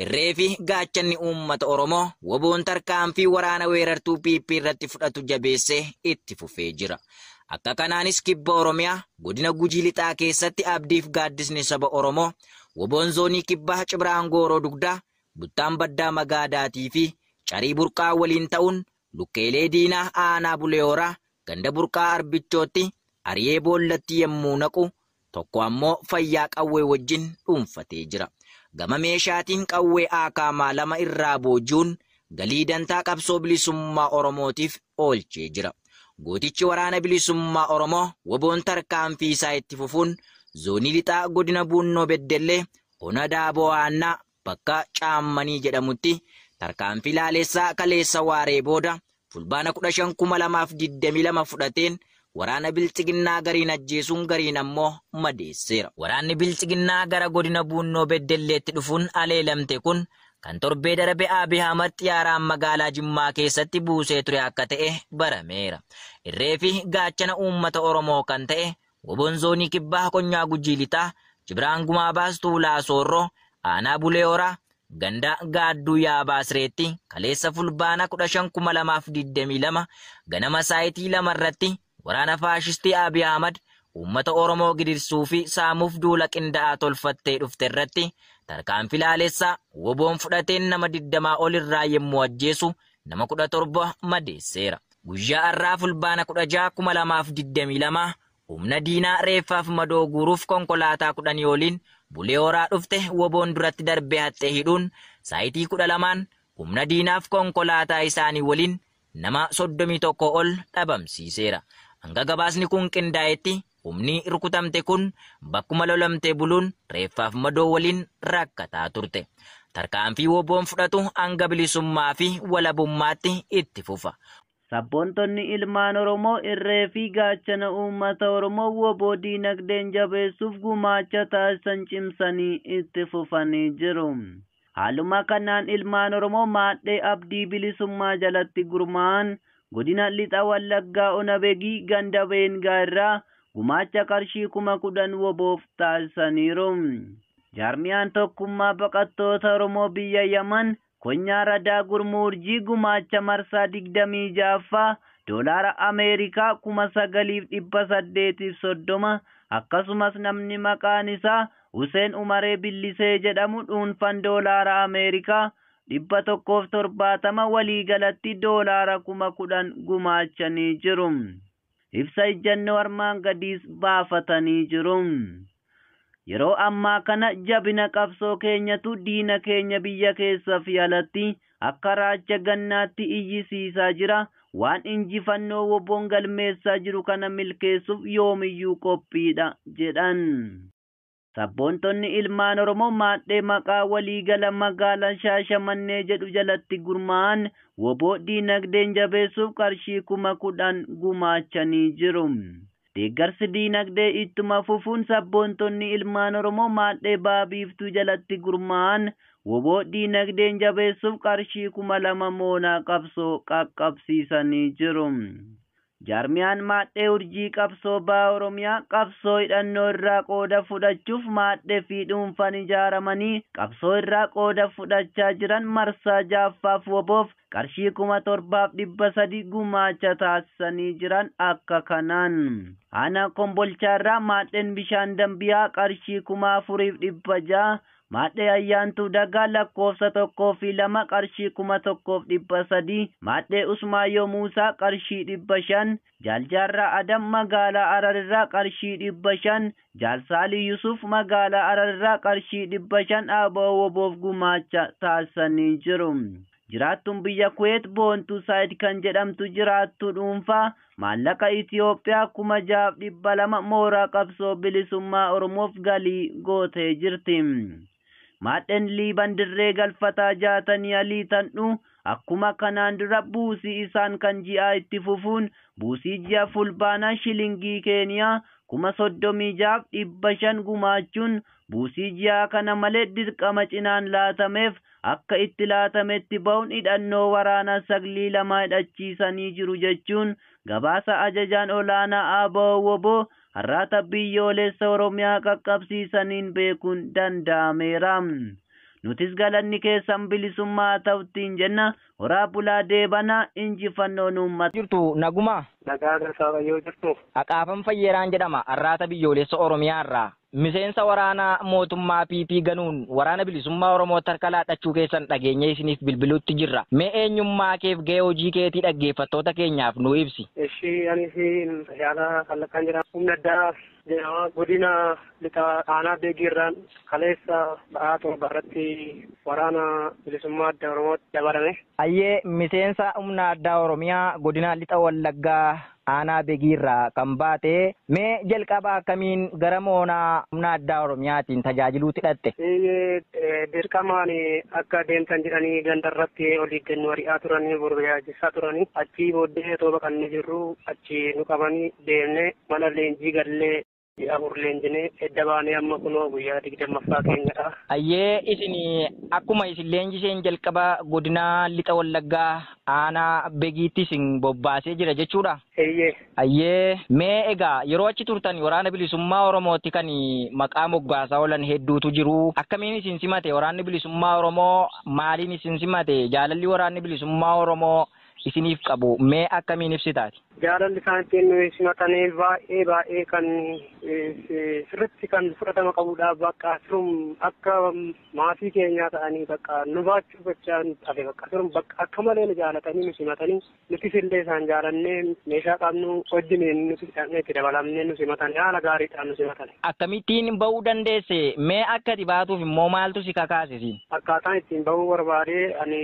Irree fi gaachanni uummata Oromoo woboon tarkaanfii waraana weerartuu PP irratti fudhatu jabeessee itti fufee jira. Akka kanaanis kibba Oromiyaa godina Gujii Lixaa keessatti abdiif gaaddisni saba Oromoo woboon zoonii kibbaa Cibraan Gooroo Dugdaa, Buttaan Baddaa Magaadaatii fi Carii Burqaa waliin ta'uun lukkeelee diinaa aanaa Bulee Horaa ganda Burqaa Arbichootti Ariyee Boollatti yemmuu naqu tokko ammoo Fayyaa Qawwee wajjin dhuunfatee jira. Gama meeshaatiin qawwee Akaamaa 2 irraa boojuun galii dantaa qabsoo bilisummaa Oromootiif oolchee jira. Gootichi waraana bilisummaa Oromoo woboon tarkaanfii isaa itti fufuun zoonii lixaa godina Buunnoo Beddellee ona Daaboo Aannaa bakka Caammanii jedhamutti tarkaanfii laalessaa kaleessa waaree booda fulbaana 15/2022 fudhateen waraana bilchiginnaa gariin ajjeesuun gariin ammoo madeesseera. Waraanni bilchiginnaa gara godina Buunnoo Beddelleetti dhufuun aleelamte kun kan torbee darbe Abiy Ahmad xiyyaaraan magaalaa Jimmaa keessatti buusee ture akka ta'e barameera. Irree fi gaachana uummata Oromoo kan ta'e woboon zoonii kibbaa Konyaa Gujii Lixaa Cibraan Gumaa Baastuu Laasoorroo aanaa Bulee Horaa ganda Gaadduu Yaabaasreetti kaleessa fulbaana 15/2022 ganama saayitii 2 irratti waraana faashistii Abiy Ahmad uummata Oromoo gidirsuu fi saamuuf duula qindaa'aa tolfattee dhufte irratti tarkaanfii laalessaa woboon fudhateen nama 20 ol irraa yemmuu ajjeesu nama 17 madeesseera. Guyyaa har'aa fulbaana 16/2022 humna diinaa reeffaaf madoo guuruuf konkolaataa 10 oliin Bulee Horaa dhufte woboon duratti darbee haxxee hidhuun saayitii 12 humna diinaaf konkolaataa isaanii waliin nama 31 ol dhabamsiiseera. Hanga gabaasni kun qindaa'etti humni rukutamte kun bakkuma lolamtee buluun reeffaaf madoo waliin rakkataa turte. Tarkaanfii woboon fudhatu hanga bilisummaa fi walabummaatti itti fufa. Sabboontonni ilmaan Oromoo irree fi gaachana uummata Oromoo woboo diinagdeen jabeessuuf gumaacha taasisan cimsanii itti fufanii jiru. Haaluma kanaan ilmaan Oromoo maadhee abdii bilisummaa jalatti gurmaa'an godina Lixa Wallaggaa Ona Begii ganda Beengaa irraa gumaacha qarshii 10,000 woboof taasisaniiru. Jaarmiyaan tokkummaa baqattoota Oromoo biyya Yaman Konyaa Radaa Gurmuurjii gumaacha marsaa 26ffaa doolaara Ameerikaa 9,830 akkasumas namni maqaan isaa Hussein Umaree Billisee jedhamu dhuunfaan doolaara Ameerikaa 170 waliigalatti doolaara 10,000 gumaachanii jiru. Ibsa ejjennoo armaan gadiis baafatanii jiru. Yeroo ammaa kana jabina qabsoo keenyatu diina keenya biyya keessa fi alatti akka raacha gannaatti iyyisiisaa jira. Waan injifannoo woboon galmeessaa jiru kana milkeessuuf yoomiyyuu qophiidha jedhan. Sabboontonni ilmaan Oromoo maadhee maqaa waliigala magaalaa Shaashamannee jedhu jalatti gurmaa'an woboo diinagdeen jabeessuuf qarshii 10,000 gumaachanii jiru. Deeggarsi diinagdee ittuma fufuun sabboontonni ilmaan Oromoo maadhee Baabiiftuu jalatti gurmaa'an woboo diinagdeen jabeessuuf qarshii 2,000 moonaa qabsoo qaqqabsiisanii jiru. Jaarmiyaan maadhee urjii qabsoo Baha Oromiyaa qabsoo hidhannoo irraa qooda fudhachuuf maadhee fi dhuunfaan ijaaramanii qabsoo irraa qooda fudhachaa jiran marsaa 6ffaaf woboof qarshii 7,300 gumaacha taasisanii jiran akka kanaan. Aanaa Kombolchaarraa maadheen Bishaan Dambiyaa qarshii 4,600 maadhee Ayyaantuu Dagaa lakkoofsa 1 fi 2 qarshii 1,300 maadhee Usmaayyoo Muusaa qarshii 500 Jaaljaarraa Adam magaalaa Ararirraa qarshii 500 Jaalsaalii Yusuf magaalaa Ararirraa qarshii 500 aboo woboof gumaacha taasisanii jiru. Jiraattuun biyya Kuweet Boontuu Saayid kan jedhamtu jiraattuu dhuunfaa maallaqa Itiyoophiyaa 6,200 mooraa qabsoo bilisummaa Oromoof galii gootee jirti. Maadheen Liiban Dirree Galfataa 60 alii tan'u akkuma kanaan dura buusii isaan kan ji'aa itti fufuun buusii ji'a fulbaanaa shilingii Keeniyaa 36,500 gumaachuun buusii ji'aa kana malee dirqama cinaan laatameef akka itti laatametti ba'uun hidhannoo waraanaa 2 hidhachiisanii jiru jechuun gabaasa ajajaan olaanaa Aboo Woboo har'aata biyyoolessa Oromiyaa qaqqabsiisaniin beekuun danda'ameera. nutis galanni keessan bilisummaa ta'uttiin jenna. Horaa bulaa deebana injifannoon uummata. Jirtu naguma. Nagaa Saabayyoo jirtu. Aqaafan Fayyeraan jedhama arraata biyyoolessa Oromiyaa irraa. Miseensa waraana mootummaa PP ganuun waraana bilisummaa Oromoo harka laadhachuu keessan dhageenya isiniif bilbiluutti jirra. Mee eenyummaa keef gahee hojii keetii dhaggeeffattoota keenyaaf nu ibsi. Ishii anis yaala kallaqaan jira. Humna addaa jedhama godina lixa aanaa beegiirraan kaleessa ba'aa torba irratti waraana bilisummaa adda Oromootti dabalame. Ayyee miseensa humna addaa Oromiyaa godina lixa Wallaggaa aanaa beegiirraa kan baate mee jalqaba akkamiin gara moonaa humna addaa Oromiyaatiin tajaajiluutti hidhatte? Dirqamaan akka deemtan jedhanii gandarratti olii gannu ari'aa turanii borbaachisaa turanii achii booddee tooba kan jirru achi nu qabanii deemnee mana leenjii gallee afur leenjinee edda baanee amma kunoo guyyaa 20ffaa keenyadha. Ayyee isin akkuma isin leenjiseen jalqaba godina lixa Wallaggaa aanaa beegiitti isin bobbaasee jira jechuudha? Ayyee mee egaa yeroo achi turtan waraana bilisummaa Oromootti kan maqaa moggaasaa oolan hedduutu jiru. Akkamiin isin simate waraanni bilisummaa Oromoo? Maaliin isin simate? Jaalalli waraanni bilisummaa Oromoo isiniif qabu mee akkamiin ibsitaati? Jaalalli isaan ittiin nuyi simatanii baay'ee kan sirriitti kan fudhatama qabudha. Bakka sirum akka maatii keenyaa ta'anii bakka nu baachuu gochaa tafe bakka sirum bakka akka malee nu jaalatanii nu simatanii nutis illee isaan jaalannee meeshaa qabnu wajjin nuti itti dabalamnee nu simatan haala gaariidhaan nu simatan. Akkamittiin bahuu dandeesse mee akka ati baatuuf immoo maaltu si kakaasisiin? Akkaataan ittiin bahuu barbaade ani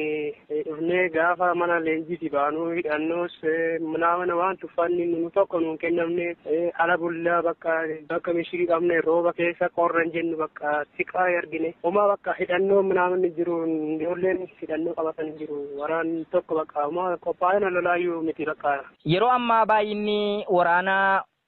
dhufnee gaafa mana leenjiitii baanuu hidhannoos mana waan tuffanni nu tokko nuun kennamne ala bullaa bakka mishirii qabne rooba keessa qorran jennu bakka siqaa argine homaa bakka hidhannoo naamni jiru ijoolleen hidhannoo qabatan jiru waraan tokko bakka homaa qophaa'ina lolaayyuu miti bakka. Yeroo ammaa baay'inni waraana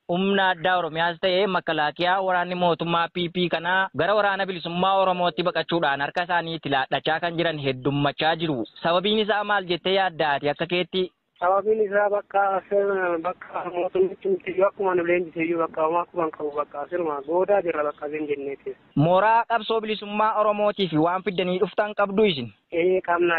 humna addaa Oromiyaas ta'ee makalaakiyaa waraanni mootummaa PP kana gara waraana bilisummaa Oromootti baqachuudhaan harka isaaniitti laadhachaa kan jiran heddummachaa jiru. Sababiin isaa maal jettee yaaddaati akka keetti? Sababiin isaa bakka mootummichi miti akkuma nu leenjisee bakka homaa kuban qabu bakka sirma goodaa jirra bakka isin jenneeti. Mooraa qabsoo bilisummaa Oromootiif waan fiddanii dhuftan qabdu isin? Qabna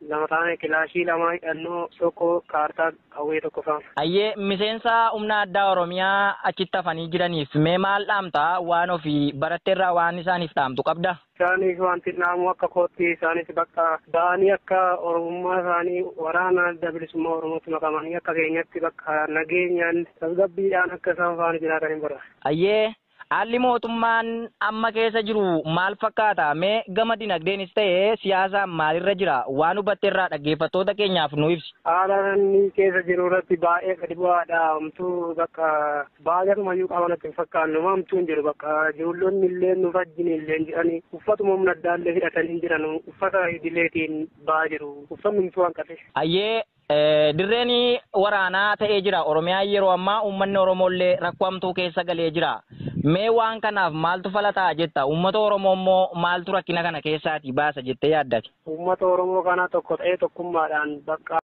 lama taane kilaashii lama hidhannoo tokko kaartaa qawwee tokko fa'a. Ayyee miseensa humna addaa Oromiyaa achitti hafanii jiraniif mee maal dhaamta waan ofii baratteerraa waan isaaniif dhaamtu qabda? Isaanis wanti naamu akka kootti isaanis bakka ba'anii akka Oromummaa isaanii waraana adda bilisummaa Oromootti makamanii akka keenyatti bakka nageenyaan tasgabbiidhaan akka isaan faana jiraatan hin barbaada. Ayyee haalli mootummaan amma keessa jiru maal fakkaata? Mee gama dinagdeenis ta'ee siyaasaan maalirra jira? Waan hubatteerraa dhaggeeffattoota keenyaaf nu ibsi. Haala inni keessa jiru irratti baay'ee gadi bu'aadha. Homtuu bakka baay'atumayyuu qabanatti hin fakkaannu homtuu hin jiru bakka ijoollonni illee nu wajjin illee jedhanii uffatuma humna addaallee hidhatanii jiran uffata idileetiin ba'aa jiru. Uffanni humtuu hanqate. Ayyee dirreen waraanaa ta'ee jira. Oromiyaan yeroo ammaa uummanni Oromoollee rakkoo hamtuu keessa galee jira. Mee waan kanaaf maaltu falataa jetta? Uummata Oromoo immoo maaltu rakkina kana keessaatii baasa jettee yaaddati? Uummata Oromoo kana tokko ta'ee tokkummaadhaan bakka